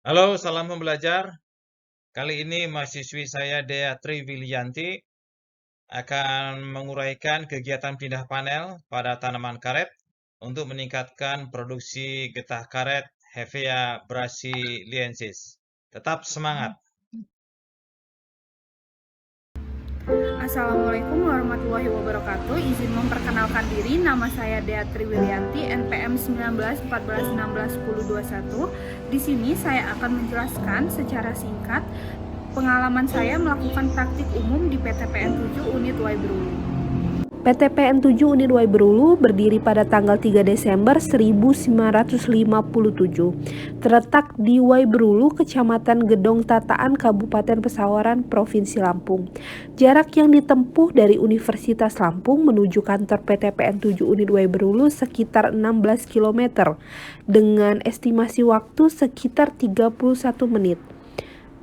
Halo, salam pembelajar. Kali ini mahasiswi saya Dea Triwilianti akan menguraikan kegiatan pindah panel pada tanaman karet untuk meningkatkan produksi getah karet Hevea brasiliensis. Tetap semangat. Assalamualaikum warahmatullahi wabarakatuh. Izin memperkenalkan diri, nama saya Dea Triwilianti, NPM 19 14 16 10 21. Di sini saya akan menjelaskan secara singkat pengalaman saya melakukan praktik umum di PTPN 7 Unit Y Berulu. PTPN 7 Unit Y Berulu berdiri pada tanggal 3 Desember 1957. Terletak di Y Berulu, Kecamatan Gedong Tataan, Kabupaten Pesawaran, Provinsi Lampung. Jarak yang ditempuh dari Universitas Lampung menuju kantor PTPN 7 Unit Y Berulu sekitar 16 km dengan estimasi waktu sekitar 31 menit.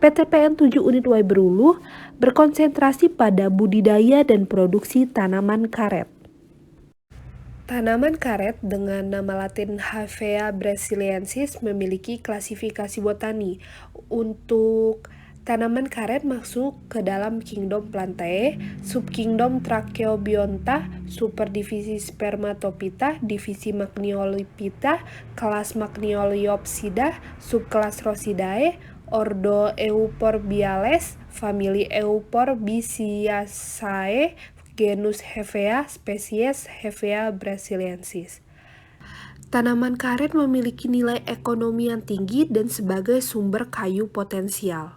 PTPN 7 Unit Y Berulu berkonsentrasi pada budidaya dan produksi tanaman karet. Tanaman karet dengan nama latin Hevea brasiliensis memiliki klasifikasi botani. Untuk tanaman karet masuk ke dalam kingdom Plantae, subkingdom Tracheobionta, superdivisi Spermatophyta, divisi Magniolipita, kelas Magnioliopsida, subkelas Rosidae, ordo Euphorbiales, famili Euphorbiaceae, genus Hevea, spesies Hevea brasiliensis. Tanaman karet memiliki nilai ekonomi yang tinggi dan sebagai sumber kayu potensial.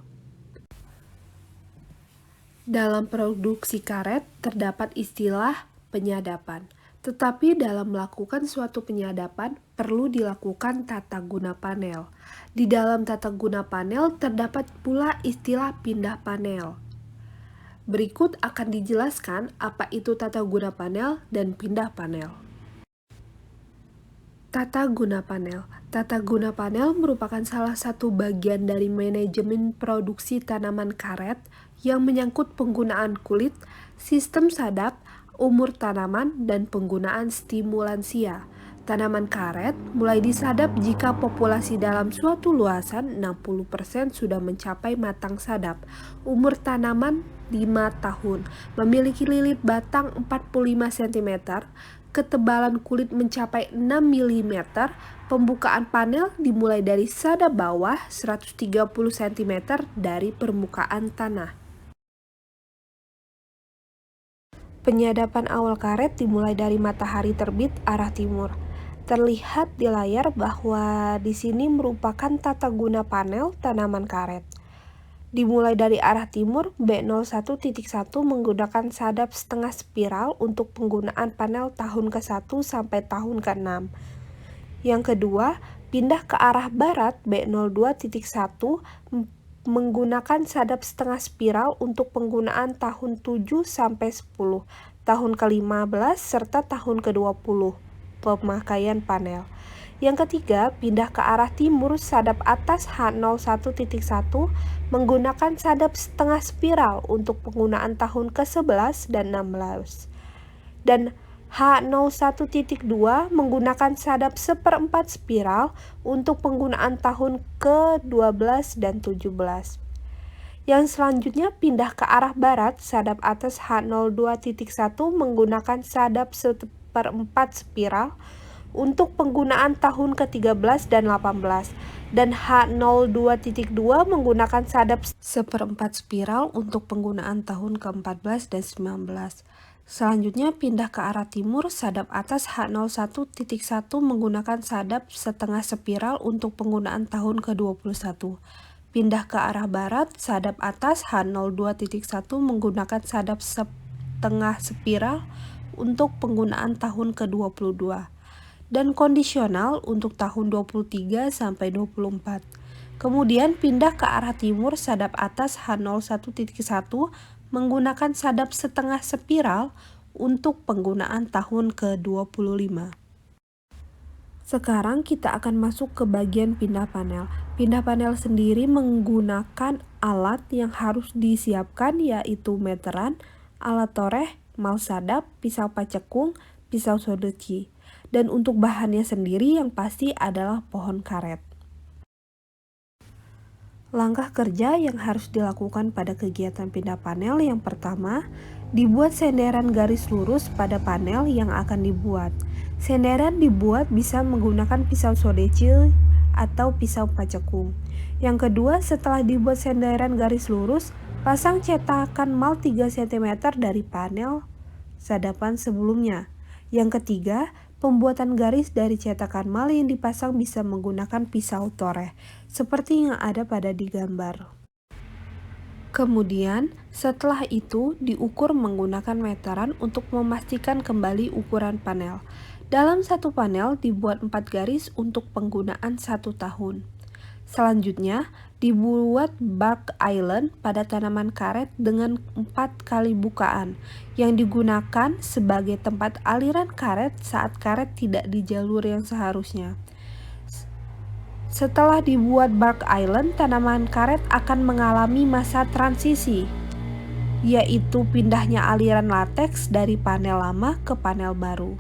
Dalam produksi karet terdapat istilah penyadapan. Tetapi dalam melakukan suatu penyadapan perlu dilakukan tata guna panel. Di dalam tata guna panel terdapat pula istilah pindah panel. Berikut akan dijelaskan apa itu tata guna panel dan pindah panel. Tata guna panel. Tata guna panel merupakan salah satu bagian dari manajemen produksi tanaman karet yang menyangkut penggunaan kulit, sistem sadap, umur tanaman, dan penggunaan stimulansia. Tanaman karet mulai disadap jika populasi dalam suatu luasan 60% sudah mencapai matang sadap. Umur tanaman 5 tahun, memiliki lilit batang 45 cm, ketebalan kulit mencapai 6 mm, pembukaan panel dimulai dari sadap bawah 130 cm dari permukaan tanah. Penyadapan awal karet dimulai dari matahari terbit arah timur. Terlihat di layar bahwa di sini merupakan tata guna panel tanaman karet. Dimulai dari arah timur, B01.1 menggunakan sadap setengah spiral untuk penggunaan panel tahun ke-1 sampai tahun ke-6. Yang kedua, pindah ke arah barat, B02.1 menggunakan sadap setengah spiral untuk penggunaan tahun 7 sampai 10, tahun ke-15 serta tahun ke-20 pemakaian panel. Yang ketiga, pindah ke arah timur, sadap atas H01.1 menggunakan sadap setengah spiral untuk penggunaan tahun ke-11 dan 16. Dan H01.2 menggunakan sadap seperempat spiral untuk penggunaan tahun ke-12 dan 17. Yang selanjutnya pindah ke arah barat, sadap atas H02.1 menggunakan sadap seperempat spiral untuk penggunaan tahun ke-13 dan 18. Dan H02.2 menggunakan sadap seperempat spiral untuk penggunaan tahun ke-14 dan 19. Selanjutnya pindah ke arah timur, sadap atas H01.1 menggunakan sadap setengah spiral untuk penggunaan tahun ke-21. Pindah ke arah barat, sadap atas H02.1 menggunakan sadap setengah spiral untuk penggunaan tahun ke-22. Dan kondisional untuk tahun 23 sampai 24. Kemudian pindah ke arah timur, sadap atas H01.1 menggunakan sadap setengah spiral untuk penggunaan tahun ke-25. Sekarang kita akan masuk ke bagian pindah panel. Pindah panel sendiri menggunakan alat yang harus disiapkan, yaitu meteran, alat toreh, mouse sadap, pisau pacekung, pisau sodeci. Dan untuk bahannya sendiri yang pasti adalah pohon karet. Langkah kerja yang harus dilakukan pada kegiatan pindah panel yang pertama, dibuat senderan garis lurus pada panel yang akan dibuat. Senderan dibuat bisa menggunakan pisau sodecil atau pisau pacekung. Yang kedua, setelah dibuat senderan garis lurus, pasang cetakan mal 3 cm dari panel sadapan sebelumnya. Yang ketiga, pembuatan garis dari cetakan mal yang dipasang bisa menggunakan pisau toreh, seperti yang ada pada di gambar. Kemudian, setelah itu diukur menggunakan meteran untuk memastikan kembali ukuran panel. Dalam satu panel dibuat 4 garis untuk penggunaan 1 tahun. Selanjutnya, dibuat bark island pada tanaman karet dengan 4 kali bukaan yang digunakan sebagai tempat aliran karet saat karet tidak di jalur yang seharusnya. Setelah dibuat bark island, tanaman karet akan mengalami masa transisi, yaitu pindahnya aliran lateks dari panel lama ke panel baru.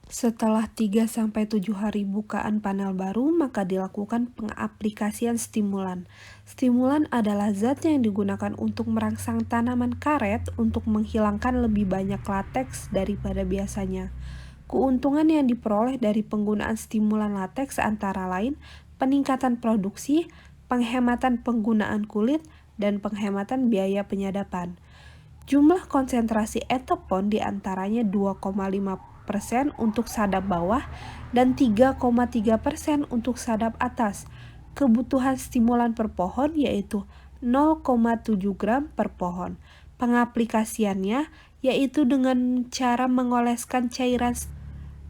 Setelah 3-7 hari bukaan panel baru, maka dilakukan pengaplikasian stimulan. Stimulan adalah zat yang digunakan untuk merangsang tanaman karet untuk menghilangkan lebih banyak lateks daripada biasanya. Keuntungan yang diperoleh dari penggunaan stimulan lateks antara lain peningkatan produksi, penghematan penggunaan kulit, dan penghematan biaya penyadapan. Jumlah konsentrasi etopon diantaranya 2,5% untuk sadap bawah dan 3,3% untuk sadap atas. Kebutuhan stimulan per pohon yaitu 0,7 gram per pohon. Pengaplikasiannya yaitu dengan cara mengoleskan cairan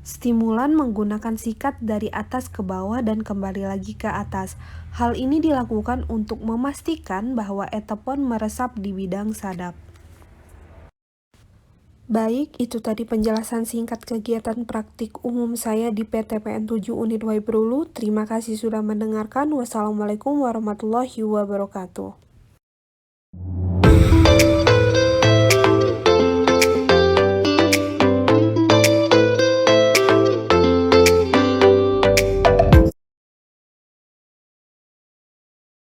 stimulan menggunakan sikat dari atas ke bawah dan kembali lagi ke atas. Hal ini dilakukan untuk memastikan bahwa etopon meresap di bidang sadap. Baik, itu tadi penjelasan singkat kegiatan praktik umum saya di PTPN 7 Unit Waibreulu. Terima kasih sudah mendengarkan. Wassalamualaikum warahmatullahi wabarakatuh.